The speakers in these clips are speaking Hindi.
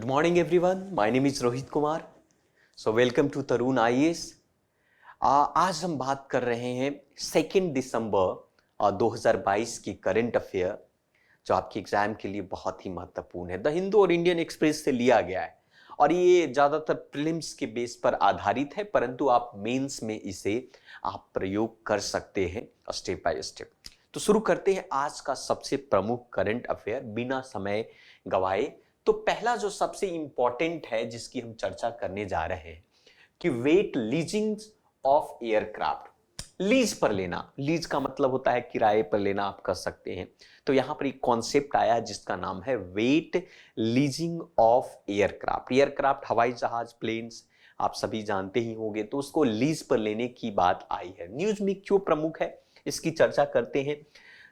morning everyone. My name is Rohit Kumar. So welcome to Tarun IAS. आज हम बात कर रहे हैं 2 दिसंबर 2022 की करंट अफेयर जो आपके एग्जाम के लिए बहुत ही महत्वपूर्ण है. द हिंदू और इंडियन एक्सप्रेस से लिया गया है और ये ज़्यादातर प्रीलिम्स के बेस पर आधारित है, परंतु आप मेंस में इसे आप प्रयोग कर सकते हैं स्टेप बाय स्टेप. तो शुरू करते हैं आज का सबसे प्रमुख करंट अफेयर बिना समय गवाए. तो पहला जो सबसे इंपॉर्टेंट है जिसकी हम चर्चा करने जा रहे हैं कि wet leasing of aircraft. Lease पर लेना, लीज का मतलब होता है किराए पर लेना, आप कर सकते हैं. तो यहां पर एक कॉन्सेप्ट आया जिसका नाम है wet leasing of aircraft. Aircraft हवाई जहाज, प्लेन्स आप सभी जानते ही होंगे, तो उसको लीज पर लेने की बात आई है. न्यूज में क्यों प्रमुख है इसकी चर्चा करते हैं.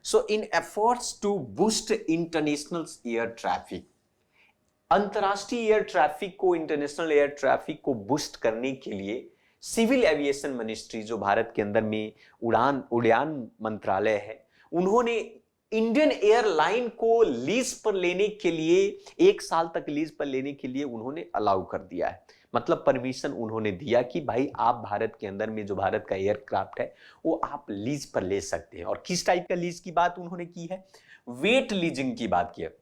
So in efforts to boost international air traffic, अंतर्राष्ट्रीय एयर ट्रैफिक को, इंटरनेशनल एयर ट्रैफिक को बूस्ट करने के लिए सिविल एविएशन मिनिस्ट्री जो भारत के अंदर में उड़ान मंत्रालय है, उन्होंने इंडियन एयरलाइन को लीज पर लेने के लिए 1 साल तक लीज पर लेने के लिए उन्होंने अलाउ कर दिया है. मतलब परमिशन उन्होंने दिया कि भाई आप भारत के अंदर में जो भारत का एयरक्राफ्ट है वो आप लीज पर ले सकते हैं. और किस टाइप का लीज की बात उन्होंने की है? वेट लीजिंग की बात की है.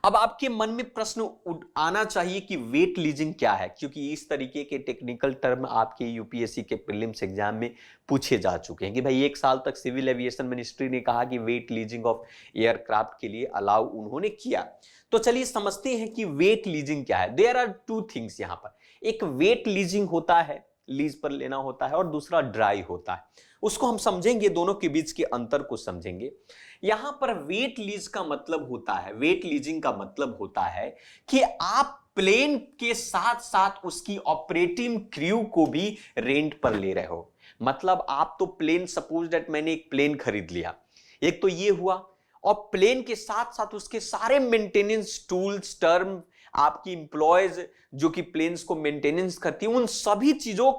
अब आपके मन में प्रश्न आना चाहिए कि वेट लीजिंग क्या है, क्योंकि इस तरीके के टेक्निकल टर्म आपके यूपीएससी के प्रीलिम्स एग्जाम में पूछे जा चुके हैं कि भाई 1 साल तक सिविल एविएशन मिनिस्ट्री ने कहा कि वेट लीजिंग ऑफ एयरक्राफ्ट के लिए अलाउ उन्होंने किया. तो चलिए समझते हैं कि वेट लीजिंग क्या है. देयर आर 2 थिंग्स यहां पर. एक वेट लीजिंग होता है, लीज पर लेना होता है, और दूसरा ड्राई होता है. उसको हम समझेंगे, दोनों के बीच के अंतर को समझेंगे. यहां पर वेट लीज का मतलब होता है, वेट लीजिंग का मतलब होता है कि आप प्लेन के साथ साथ उसकी ऑपरेटिंग क्रू को भी रेंट पर ले रहे हो. मतलब आप तो प्लेन, सपोज दैट मैंने एक प्लेन खरीद लिया, एक तो ये हुआ, और प्लेन के साथ साथ उसके सारे मेंटेनेंस टूल्स, टर्म, आपकी इंप्लॉयज जो कि प्लेन्स को मेंटेनेंस करती है, उन सभी चीजों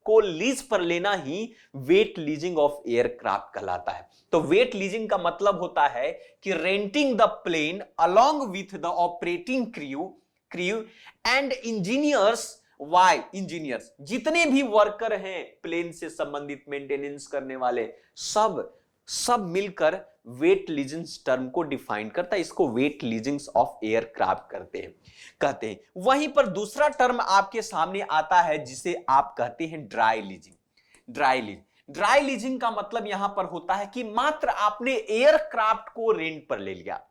को लीज पर लेना ही वेट लीजिंग ऑफ एयरक्राफ्ट कहलाता है. तो वेट लीजिंग का मतलब होता है कि renting the plane along with the operating crew and engineers. Why engineers, जितने भी वर्कर हैं प्लेन से संबंधित, मेंटेनेंस करने वाले, सब मिलकर वेट लीजिंग टर्म को डिफाइन करता है. इसको वेट लीजिंग ऑफ एयरक्राफ्ट कहते हैं. वहीं पर दूसरा टर्म आपके सामने आता है जिसे आप कहते हैं ड्राई लीजिंग. ड्राई लीजिंग का मतलब यहां पर होता है कि मात्र आपने एयरक्राफ्ट को रेंट पर ले लिया.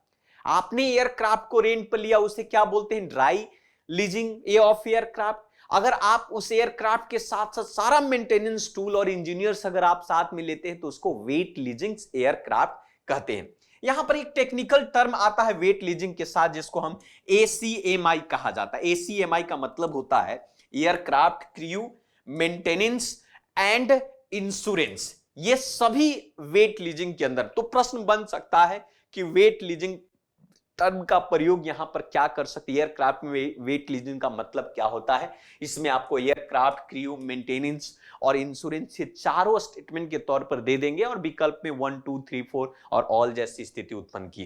आपने एयरक्राफ्ट को रेंट पर लिया, उसे क्या बोलते हैं? Dry leasing of aircraft. अगर आप उस एयरक्राफ्ट के साथ साथ सारा मेंटेनेंस टूल और इंजीनियर्स अगर आप साथ में लेते हैं तो उसको वेट लीजिंग एयरक्राफ्ट कहते हैं. यहां पर एक टेक्निकल टर्म आता है वेट लीजिंग के साथ जिसको हम ACMI कहा जाता है. ACMI का मतलब होता है aircraft crew maintenance and insurance. ये सभी वेट लीजिंग के अंदर. तो प्रश्न बन सकता है कि वेट लीजिंग टर्म का प्रयोग यहां पर क्या कर सकते हैं, एयरक्राफ्ट में वेट लीजिंग का मतलब क्या होता है. इसमें आपको एयरक्राफ्ट क्रू, मेंटेनेंस और इंश्योरेंस से चारों स्टेटमेंट के तौर पर दे देंगे और विकल्प में 1 2 3 4 और ऑल जैसी स्थिति उत्पन्न की.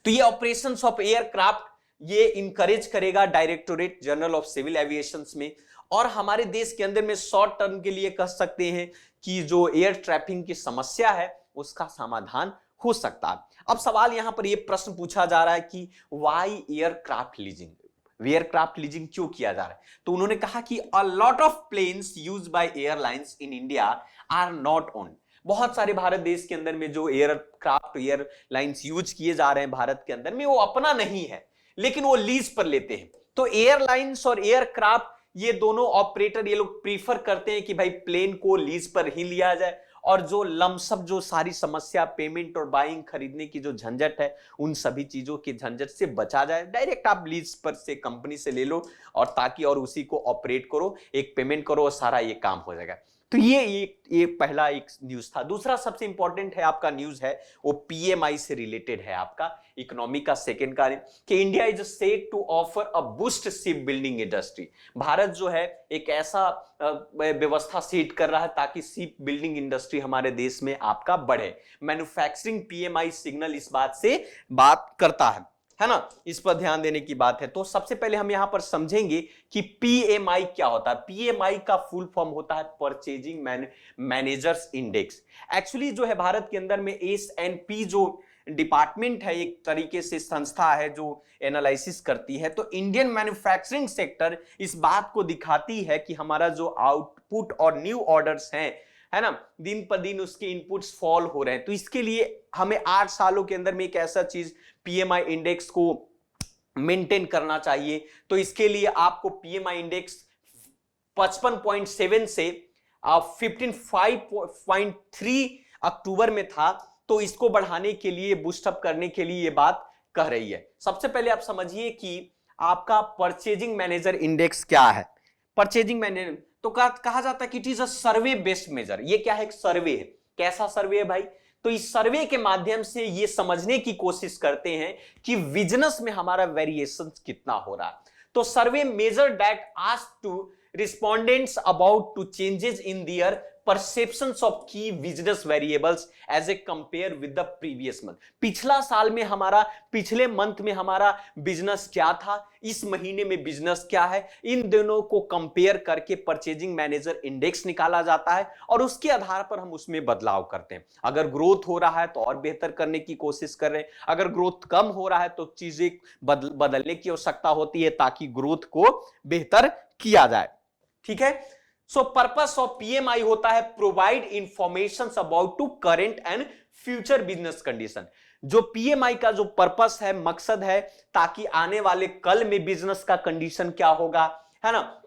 तो ये ऑपरेशंस ऑफ एयरक्राफ्ट ये इंकरेज करेगा directorate general of civil aviation में. और हमारे देश के अंदर में शॉर्ट टर्म के लिए कह सकते हैं कि जो एयर ट्रैफिक की समस्या है उसका समाधान हो सकता है. अब सवाल यहां पर यह प्रश्न पूछा जा रहा है कि why aircraft leasing, aircraft leasing क्यों किया जा रहा है. तो उन्होंने कहा कि a lot of planes used by airlines in India are not owned. बहुत सारे भारत देश के अंदर में जो एयरक्राफ्ट, एयरलाइंस यूज किए जा रहे हैं भारत के अंदर में, वो अपना नहीं है लेकिन वो लीज पर लेते हैं. तो एयरलाइंस और एयरक्राफ्ट ये दोनों ऑपरेटर ये लोग प्रीफर करते हैं कि भाई प्लेन को लीज पर ही लिया जाए, और जो लमसम जो सारी समस्या, पेमेंट और बाइंग, खरीदने की जो झंझट है, उन सभी चीजों के झंझट से बचा जाए. डायरेक्ट आप लीज पर से कंपनी से ले लो और ताकि और उसी को ऑपरेट करो, एक पेमेंट करो और सारा ये काम हो जाएगा. तो ये पहला एक न्यूज था. दूसरा सबसे इंपॉर्टेंट है आपका न्यूज है वो PMI से रिलेटेड है, आपका इकोनॉमी का सेकंड का, कि India is set to offer a boost ship building industry. Bharat जो है एक ऐसा व्यवस्था सेट कर रहा है ताकि शिप बिल्डिंग इंडस्ट्री हमारे देश में आपका बढ़े. मैन्युफैक्चरिंग PMI सिग्नल इस बात से बात करता है. है ना, इस पर ध्यान देने की बात है। तो सबसे पहले हम यहां पर समझेंगे कि पीएमआई क्या होता है। पीएमआई का फुल फॉर्म होता है परचेजिंग मैनेजर्स इंडेक्स। एक्चुअली जो है भारत के अंदर में एसएनपी जो डिपार्टमेंट है, एक तरीके से संस्था है जो एनालिसिस करती है, तो इंडियन मैन्युफैक्चरिंग सेक्टर इस बात को दिखाती है कि हमारा जो आउटपुट और न्यू ऑर्डर्स हैं, है ना, दिन पर दिन उसके इनपुट्स फॉल हो रहे हैं। तो इसके लिए हमें 8 सालों के अंदर में एक ऐसा चीज पीएमआई इंडेक्स को मेंटेन करना चाहिए। तो इसके लिए आपको पीएमआई इंडेक्स 55.7 से 15.3 अक्टूबर में था, तो इसको बढ़ाने के लिए, बूस्टअप करने के लिए ये बात कह रही है। सबसे पहले आप समझिए कि आपका परचेजिंग मैनेजर इंडेक्स क्या है। परचेजिंग मैनेजर तो कहा जाता है कि it is a survey based measure. ये क्या है? एक सर्वे है। कैसा सर्वे है भाई? तो इस सर्वे के माध्यम से ये समझने की कोशिश करते हैं कि बिजनेस में हमारा वेरिएशन कितना हो रहा है। तो survey measure that ask to respondents about to changes in their perceptions of key business variables as a compared with the previous month. पिछला साल में हमारा, पिछले मंथ में हमारा बिजनेस क्या था, इस महीने में बिजनेस क्या है, इन दोनों को कंपेयर करके परचेजिंग मैनेजर इंडेक्स निकाला जाता है और उसके आधार पर हम उसमें बदलाव करते हैं। अगर ग्रोथ हो रहा है तो और बेहतर करने की कोशिश कर रहे हैं, अगर ग्रोथ कम हो रहा है तो चीजें बदलने की आवश्यकता होती है ताकि ग्रोथ को बेहतर किया जाए। ठीक है। सो पर्पस ऑफ पीएमआई होता है provide information about to current and future business condition. जो पीएमआई का जो पर्पस है, मकसद है, ताकि आने वाले कल में बिजनेस का कंडीशन क्या होगा, है ना,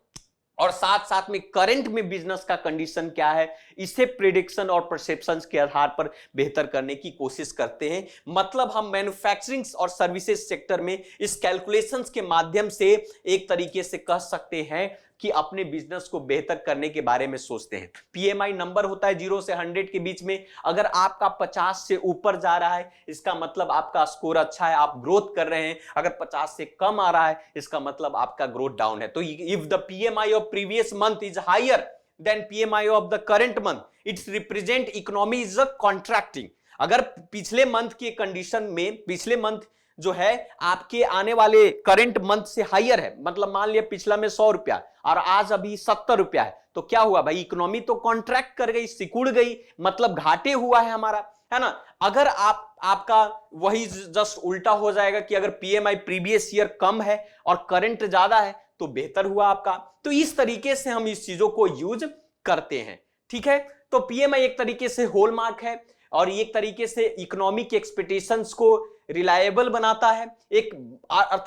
और साथ साथ में करंट में बिजनेस का कंडीशन क्या है, इसे प्रिडिक्शन और परसेप्शंस के आधार पर बेहतर करने की कोशिश करते हैं। मतलब हम मैन्युफैक्चरिंग और सर्विसेज सेक्टर में इस कैलकुलेशंस के माध्यम से एक तरीके से कह सकते हैं कि अपने बिजनेस को बेहतर करने के बारे में सोचते हैं। पीएमआई नंबर होता है 0 से 100 के बीच में। अगर आपका 50 से ऊपर जा रहा है, इसका मतलब आपका स्कोर अच्छा है, आप ग्रोथ कर रहे हैं। अगर 50 से कम आ रहा है, इसका मतलब आपका ग्रोथ डाउन है। तो if the PMI of previous month is higher than PMI of the current month, it's represent economy is contracting. अगर पिछले मंथ के कंडीशन में, पिछले मंथ जो है आपके आने वाले करंट मंथ से हायर है, मतलब मान लिया पिछला में 100 रुपया और आज अभी 70 रुपया है, तो क्या हुआ भाई? इकोनॉमी तो कॉन्ट्रैक्ट कर गई, सिकुड़ गई, मतलब घाटे हुआ है हमारा, है ना। अगर आपका वही जस्ट उल्टा हो जाएगा कि अगर पीएमआई प्रीवियस ईयर कम है और करंट ज्यादा है तो बेहतर हुआ आपका। तो इस तरीके से हम इस चीजों को यूज करते हैं। ठीक है। तो पीएमआई एक तरीके से हॉलमार्क है और एक तरीके से इकोनॉमिक एक्सपेक्टेशंस को रिलायबल बनाता है, एक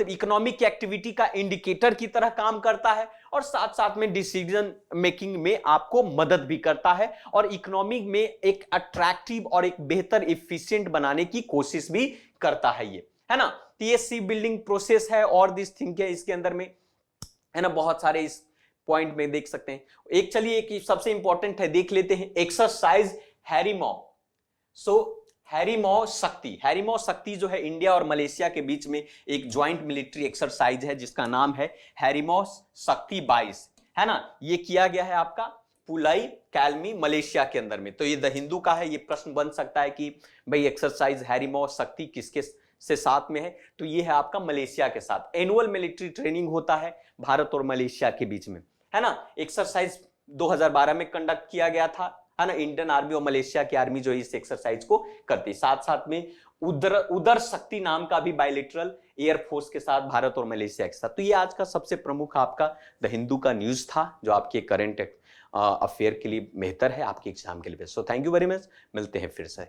इकोनॉमिक एक्टिविटी का इंडिकेटर की तरह काम करता है और साथ साथ में डिसीजन मेकिंग में आपको मदद भी करता है और इकोनॉमी में एक अट्रैक्टिव और एक बेहतर इफिशिएंट बनाने की कोशिश भी करता है ये, है ना। तो ये सी बिल्डिंग प्रोसेस है और दिस थिंग है इसके अंदर में, है ना। बहुत सारे इस पॉइंट में देख सकते हैं। एक चलिए एक सबसे इंपॉर्टेंट है, देख लेते हैं, एक्सरसाइज हैरीमॉ। सो हैरीमॉ शक्ति जो है इंडिया और मलेशिया के बीच में एक ज्वाइंट मिलिट्री एक्सरसाइज है जिसका नाम है हैरीमॉ शक्ति 22, है ना। ये किया गया है आपका पुलाई कैलमी मलेशिया के अंदर में। तो ये द हिंदू का है। ये प्रश्न बन सकता है कि भाई एक्सरसाइज हैरीमॉ शक्ति किसके से साथ में है, तो ये है आपका मलेशिया के साथ। एनुअल मिलिट्री ट्रेनिंग होता है भारत और मलेशिया के बीच में, है ना। एक्सरसाइज 2012 में कंडक्ट किया गया था, है ना। इंडियन आर्मी और मलेशिया की आर्मी जो इस एक्सरसाइज को करती, साथ साथ में उदर शक्ति नाम का भी बायलेटरल एयरफोर्स के साथ भारत और मलेशिया के साथ। तो ये आज का सबसे प्रमुख आपका द हिंदू का न्यूज था जो आपके करंट अफेयर के लिए बेहतर है, आपके एग्जाम के लिए। So thank you very much, मिलते हैं फिर से।